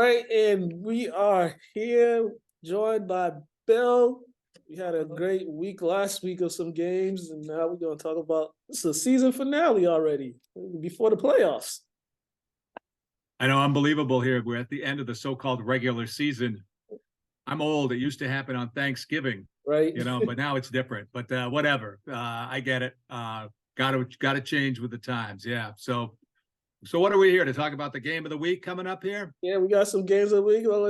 right, and we are here joined by Bill. We had a great week last week of some games, and now we're going to talk about this is a season finale already before the playoffs. I know, unbelievable here. We're at the end of the so-called regular season. I'm old. It used to happen on Thanksgiving, right? but now it's different. But whatever. I get it. Got to change with the times. Yeah. So what are we here to talk about? The game of the week coming up here? Yeah, we got some games of the week. Well,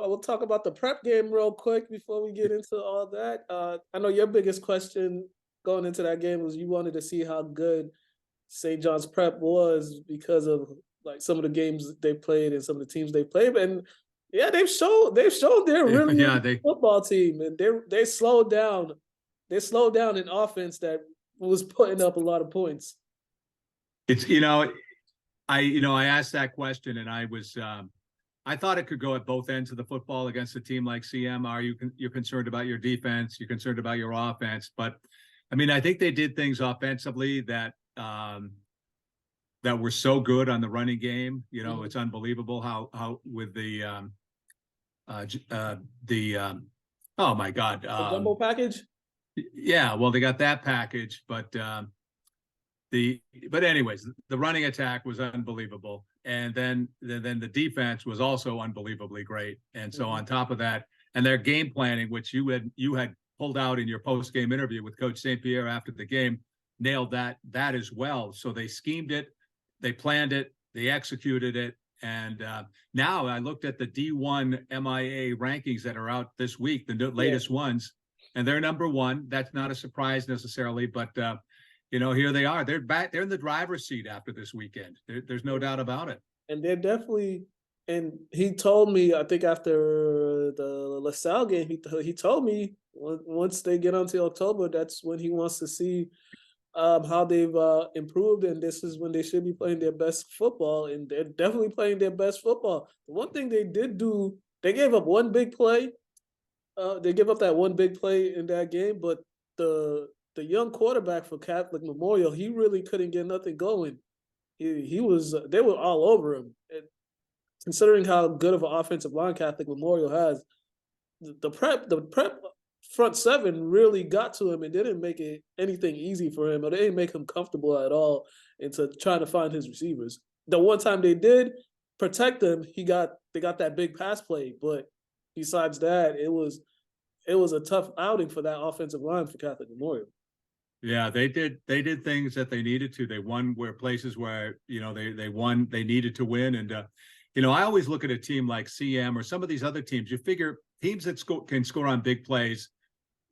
we'll talk about the prep game real quick before we get into all that. I know your biggest question going into that game was you wanted to see how good St. John's Prep was because of like some of the games they played and some of the teams they played. And yeah, they've shown they're really a football team, and they slowed down. They slowed down an offense that was putting up a lot of points. It's I asked that question, and I thought it could go at both ends of the football against a team like CM. You're concerned about your defense, you're concerned about your offense, but I mean, I think they did things offensively that were so good on the running game. It's unbelievable how with the oh my God, the jumbo package. Yeah, well, they got that package, but anyways, the running attack was unbelievable, and then the defense was also unbelievably great. And so on top of that, and their game planning, which you had pulled out in your post-game interview with Coach St. Pierre after the game, nailed that as well. So they schemed it, they planned it, they executed it. And now I looked at the D1 MIA rankings that are out this week, the latest ones, and they're number one. That's not a surprise necessarily, but here they are. They're back. They're in the driver's seat after this weekend. There's no doubt about it. And they're definitely. And he told me, I think after the LaSalle game, he told me once they get onto October, that's when he wants to see how they've improved, and this is when they should be playing their best football, and they're definitely playing their best football. The one thing they did do, they gave up one big play. They gave up that one big play in that game, but the young quarterback for Catholic Memorial, he really couldn't get nothing going. They were all over him. And considering how good of an offensive line Catholic Memorial has, the prep front seven really got to him and didn't make it anything easy for him, or they didn't make him comfortable at all into trying to find his receivers. The one time they did protect him, they got that big pass play, but besides that, it was a tough outing for that offensive line for Catholic Memorial. Yeah, they did things that they needed to. They won places where they won, they needed to win. And I always look at a team like CM or some of these other teams. You figure teams that can score on big plays,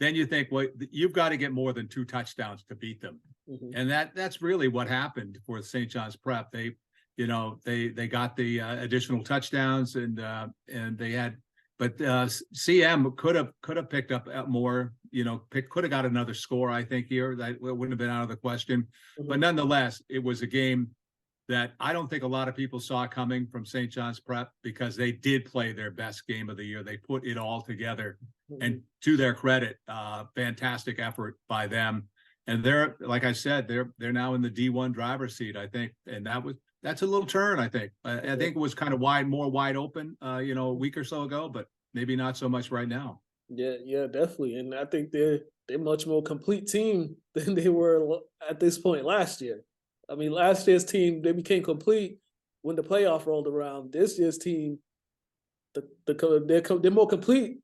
then you think, well, you've got to get more than 2 touchdowns to beat them. And that's really what happened for St. John's Prep. They got the additional touchdowns, and they had. But CM could have picked up more, could have got another score, I think, here. That wouldn't have been out of the question. But nonetheless, it was a game that I don't think a lot of people saw coming from St. John's Prep, because they did play their best game of the year. They put it all together. And to their credit, fantastic effort by them. And they're, like I said, they're now in the D1 driver's seat, I think. And that's a little turn, I think. I think it was kind of more wide open, a week or so ago, but maybe not so much right now. Yeah, definitely. And I think they're much more complete team than they were at this point last year. I mean, last year's team, they became complete when the playoff rolled around. This year's team, they're more complete.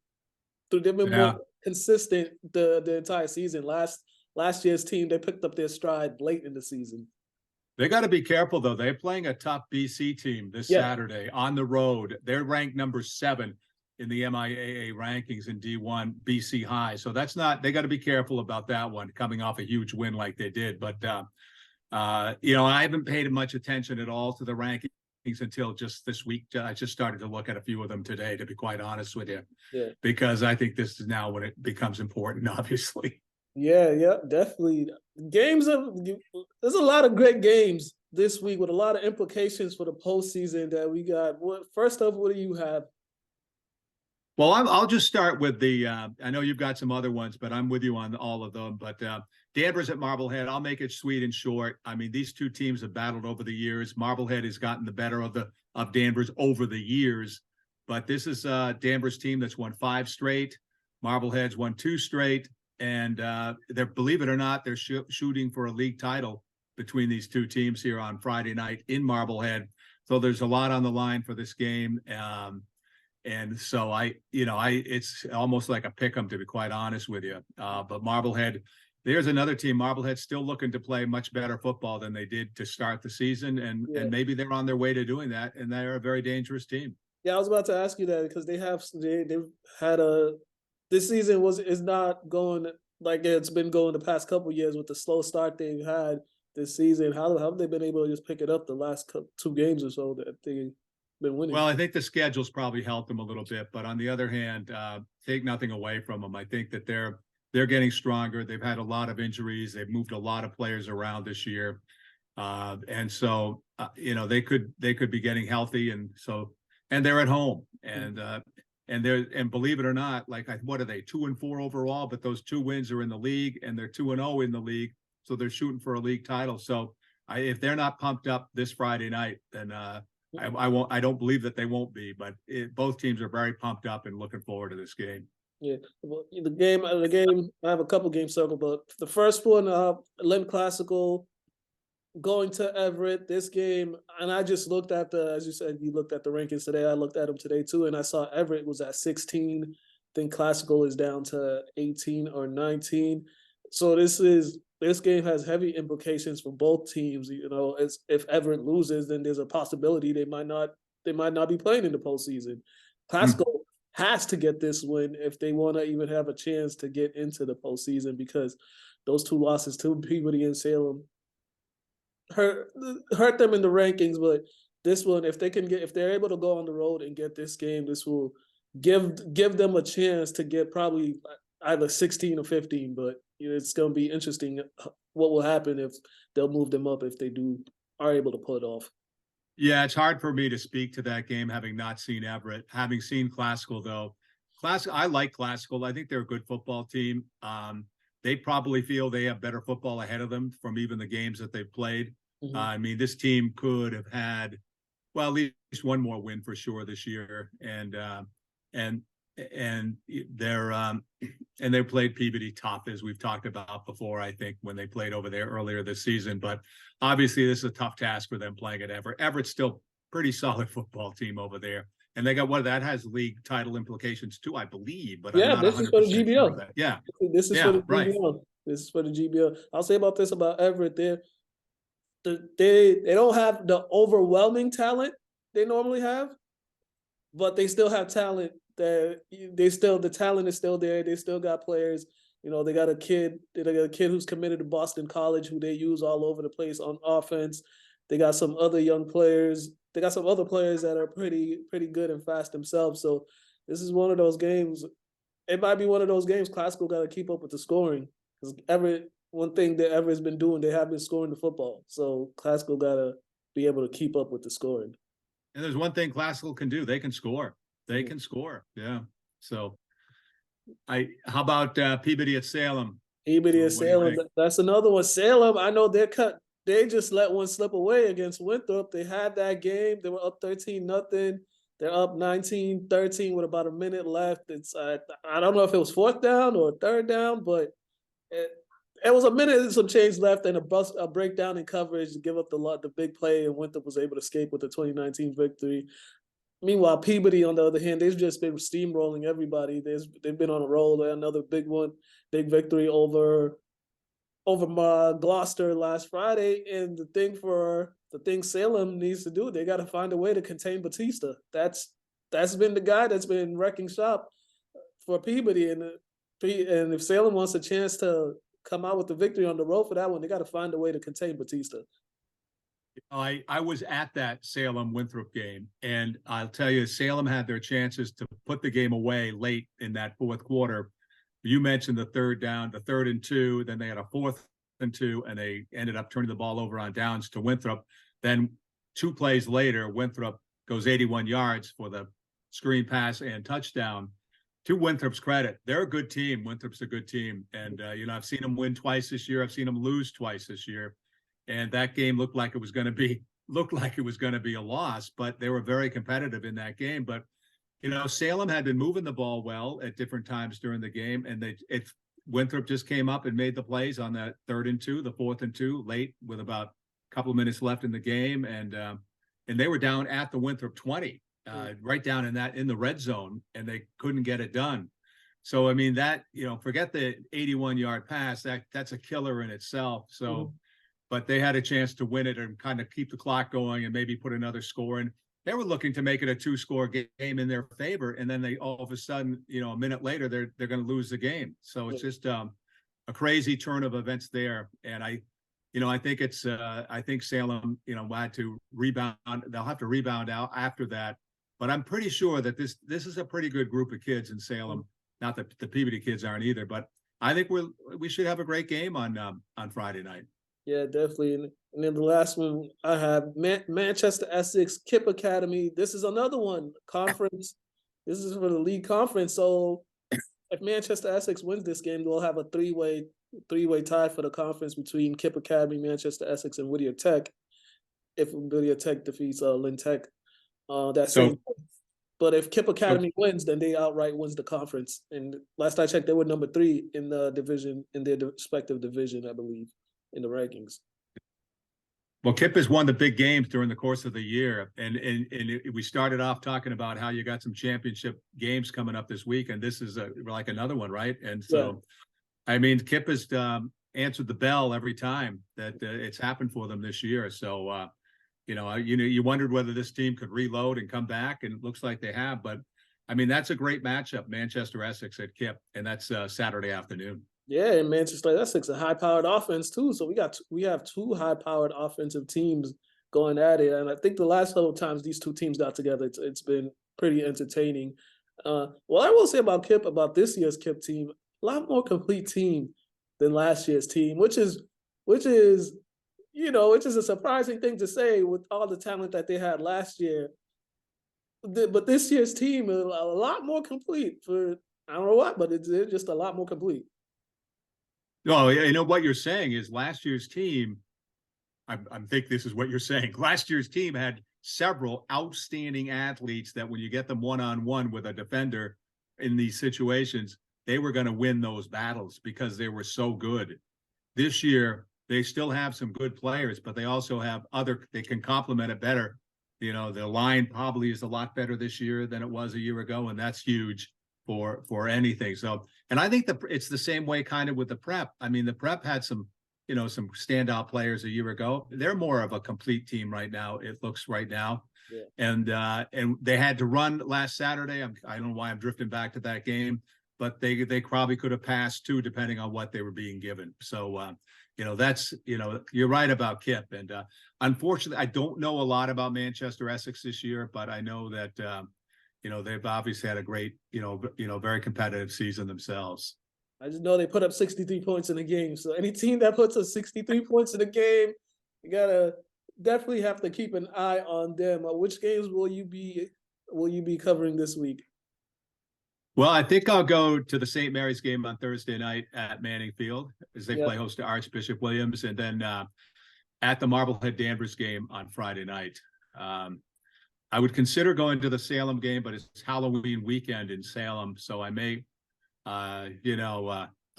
They've been more consistent the entire season. Last year's team, they picked up their stride late in the season. They got to be careful, though. They're playing a top BC team this Saturday on the road. They're ranked number 7 in the MIAA rankings in D1 BC High. So they got to be careful about that one, coming off a huge win like they did. But, I haven't paid much attention at all to the rankings until just this week. I just started to look at a few of them today, to be quite honest with you, because I think this is now when it becomes important, obviously. Yeah, definitely. There's a lot of great games this week with a lot of implications for the postseason that we got. First off, what do you have? Well, I'll just start with I know you've got some other ones, but I'm with you on all of them. But Danvers at Marblehead, I'll make it sweet and short. I mean, these 2 teams have battled over the years. Marblehead has gotten the better of Danvers over the years. but this is Danvers' team that's won 5 straight. Marblehead's won 2 straight, and they're, believe it or not, they're shooting for a league title between these two teams here on Friday night in Marblehead. So there's a lot on the line for this game. And so it's almost like a pick 'em, to be quite honest with you. But Marblehead, there's another team. Marblehead still looking to play much better football than they did to start the season, and maybe they're on their way to doing that. And they're a very dangerous team. Yeah, I was about to ask you that because they've had a this season is not going like it's been going the past couple years with the slow start they've had this season. How have they been able to just pick it up the last 2 games or so that they've been winning? Well, I think the schedule's probably helped them a little bit, but on the other hand, take nothing away from them. I think that they're getting stronger. They've had a lot of injuries. They've moved a lot of players around this year, and so they could be getting healthy, and they're at home, and believe it or not, like what are they, 2-4 overall? But those 2 wins are in the league, and they're 2-0 in the league, so they're shooting for a league title. So if they're not pumped up this Friday night, then I don't believe that they won't be. But both teams are very pumped up and looking forward to this game. Yeah, well, the game. I have a couple games circled, but the first one, Lim Classical, going to Everett. This game, and I just looked at as you said, you looked at the rankings today. I looked at them today too, and I saw Everett was at 16. I think Classical is down to 18 or 19. So this game has heavy implications for both teams. If Everett loses, then there's a possibility they might not be playing in the postseason. Classical has to get this win if they want to even have a chance to get into the postseason, because those 2 losses to Peabody and Salem hurt them in the rankings. But this one, if they're able to go on the road and get this game, this will give them a chance to get probably either 16 or 15. But it's going to be interesting what will happen if they'll move them up if they are able to pull it off. Yeah, it's hard for me to speak to that game having not seen Everett. Having seen Classical, though, I like Classical. I think they're a good football team. They probably feel they have better football ahead of them from even the games that they've played. Mm-hmm. I mean, this team could have had, well, at least one more win for sure this year, and they played Peabody tough, as we've talked about before, I think, when they played over there earlier this season. But obviously this is a tough task for them playing at Everett. Everett's still pretty solid football team over there, and they got that has league title implications too, I believe. But yeah, I'm not this is for the GBL. sure of that. Yeah, this is for the GBL. Right. This is for the GBL. I'll say about Everett. They don't have the overwhelming talent they normally have, but they still have talent. The talent is still there. They still got players. They got a kid who's committed to Boston College who they use all over the place on offense. They got some other young players. They got some other players that are pretty good and fast themselves. So this is one of those games. It might be one of those games Classical got to keep up with the scoring, because one thing that Everett's been doing, they have been scoring the football. So Classical got to be able to keep up with the scoring. And there's one thing Classical can do. They can score. They can score. Yeah. So how about Peabody at Salem? Peabody at Salem. That's another one. Salem, I know they just let one slip away against Winthrop. They had that game. They were up 13-0. They're up 19-13 with about a minute left. It's I don't know if it was 4th down or 3rd down, but it was a minute and some change left, and a breakdown in coverage to give up the big play, and Winthrop was able to escape with the 2019 victory. Meanwhile, Peabody, on the other hand, they've just been steamrolling everybody. They've been on a roll. Another big big victory over Gloucester last Friday. And the thing Salem needs to do, they got to find a way to contain Batista. That's been the guy that's been wrecking shop for Peabody. And if Salem wants a chance to come out with the victory on the road for that one, they got to find a way to contain Batista. I was at that Salem Winthrop game, and I'll tell you, Salem had their chances to put the game away late in that 4th quarter. You mentioned the 3rd down, the 3rd and 2, then they had a 4th and 2, and they ended up turning the ball over on downs to Winthrop. Then 2 plays later, Winthrop goes 81 yards for the screen pass and touchdown. To Winthrop's credit, they're a good team. Winthrop's a good team, and I've seen them win twice this year. I've seen them lose twice this year. And that game looked like it was going to be a loss, but they were very competitive in that game. But Salem had been moving the ball well at different times during the game, and Winthrop just came up and made the plays on that 3rd and 2, the 4th and 2, late with about a couple of minutes left in the game, and they were down at the Winthrop 20, right down in the red zone, and they couldn't get it done. So I mean that forget the 81-yard pass, that's a killer in itself. So, but they had a chance to win it and kind of keep the clock going and maybe put another score in. They were looking to make it a 2-score game in their favor, and then they all of a sudden, a minute later, they're going to lose the game. So it's just a crazy turn of events there. And I think Salem, had to rebound. They'll have to rebound out after that. But I'm pretty sure that this is a pretty good group of kids in Salem. Not that the Peabody kids aren't either, but I think we should have a great game on Friday night. Yeah, definitely. And then the last one I have Manchester Essex Kip Academy. This is another one conference. This is for the league conference. So if Manchester Essex wins this game, they'll have a three-way tie for the conference between Kip Academy, Manchester Essex, and Whittier Tech. If Whittier Tech defeats Lynn Tech, but if Kip Academy wins, then they outright wins the conference. And last I checked, they were number 3 in the division, in their respective division, I believe, in the rankings. Well, Kip has won the big games during the course of the year, and we started off talking about how you got some championship games coming up this week, and this is like another one, right? And so, I mean, Kip has answered the bell every time that it's happened for them this year. So, you wondered whether this team could reload and come back, and it looks like they have. But I mean, that's a great matchup, Manchester Essex at Kip, and that's Saturday afternoon. Yeah, and Manchester Essex, a high-powered offense too. So we have 2 high-powered offensive teams going at it, and I think the last couple of times these 2 teams got together, it's been pretty entertaining. What I will say about Kip, about this year's Kip team, a lot more complete team than last year's team, which is a surprising thing to say with all the talent that they had last year. But this year's team is a lot more complete for I don't know what, but it's just a lot more complete. No, what you're saying is last year's team, I think this is what you're saying. Last year's team had several outstanding athletes that when you get them one-on-one with a defender in these situations, they were going to win those battles because they were so good. This year, they still have some good players, but they also have they can complement it better. The line probably is a lot better this year than it was a year ago, and that's huge for anything. So, and I think it's the same way kind of with the Prep. I mean, the Prep had some standout players a year ago. They're more of a complete team right now. It looks right now. Yeah. And they had to run last Saturday. I don't know why I'm drifting back to that game, but they probably could have passed too, depending on what they were being given. So, that's, you're right about Kip. And unfortunately, I don't know a lot about Manchester Essex this year, but I know that, they've obviously had a great, very competitive season themselves. I just know they put up 63 points in a game. So any team that puts up 63 points in a game, you gotta definitely have to keep an eye on them. Which games will you be covering this week? Well, I think I'll go to the St. Mary's game on Thursday night at Manning Field as they play host to Archbishop Williams, and then at the Marblehead Danvers game on Friday night. I would consider going to the Salem game, but it's Halloween weekend in Salem, so I may, I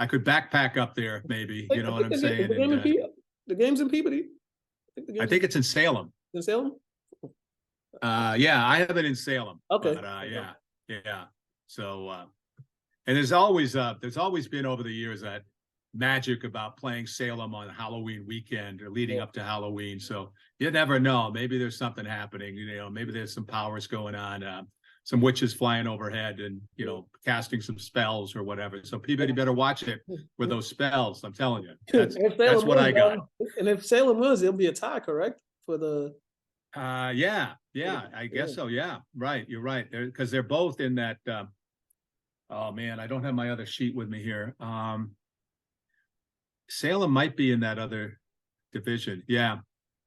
could backpack up there maybe. You know what I'm saying? The game's in Peabody. I think it's in Salem. In Salem? Yeah, I have it in Salem. Okay. But, yeah. So, and there's always been over the years that magic about playing Salem on Halloween weekend or leading up to Halloween. So you never know. Maybe there's something happening. Maybe there's some powers going on. Some witches flying overhead and casting some spells or whatever. So Peabody better watch it with those spells. I'm telling you, that's what I got. And if Salem wins, it'll be a tie, correct? For the yeah, I guess so. Yeah, right. You're right. Because they're both in that. Oh man, I don't have my other sheet with me here. Salem might be in that other division. Yeah.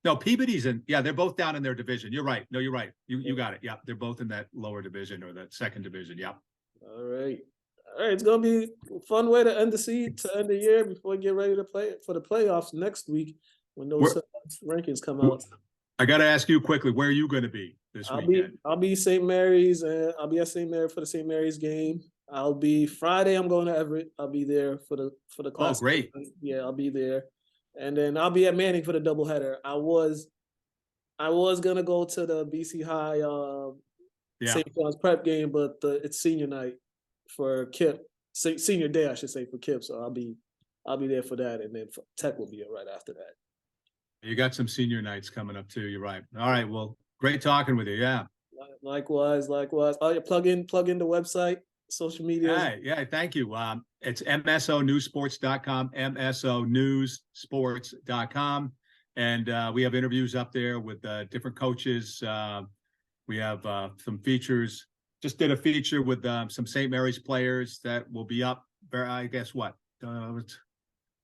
No, Peabody's in. Yeah, they're both down in their division. You're right. No, you're right. You got it. Yeah, they're both in that lower division or that second division. Yeah. All right. It's gonna be a fun way to end the year before we get ready to play for the playoffs next week when those rankings come out. I got to ask you quickly, where are you going to be this weekend? I'll be St. Mary's, and I'll be at St. Mary for the St. Mary's game. I'll be Friday. I'm going to Everett. I'll be there for the Oh, class. great. Yeah, I'll be there, and then I'll be at Manning for the doubleheader. I was gonna go to the BC High Yeah. St. John's prep game, but it's senior night for Kip, senior day I should say for Kip. So I'll be there for that, and then Tech will be right after that. You got some senior nights coming up too. You're right. All right. Well, great talking with you. Yeah. Likewise. Oh, you plug in the website, social media. Yeah. Thank you. It's MSONESports.com, MSONEWSports.com. And we have interviews up there with different coaches. We have some features. Just did a feature with some St. Mary's players that will be up, I guess,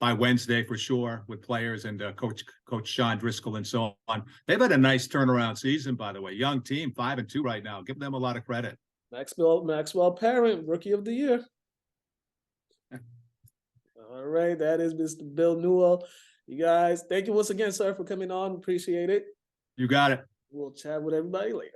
by Wednesday for sure, with players and Coach Sean Driscoll and so on. They've had a nice turnaround season, by the way. Young team, 5-2 right now. Give them a lot of credit. Maxwell Parent, Rookie of the Year. All right, that is Mr. Bill Newell. You guys, thank you once again, sir, for coming on. Appreciate it. You got it. We'll chat with everybody later.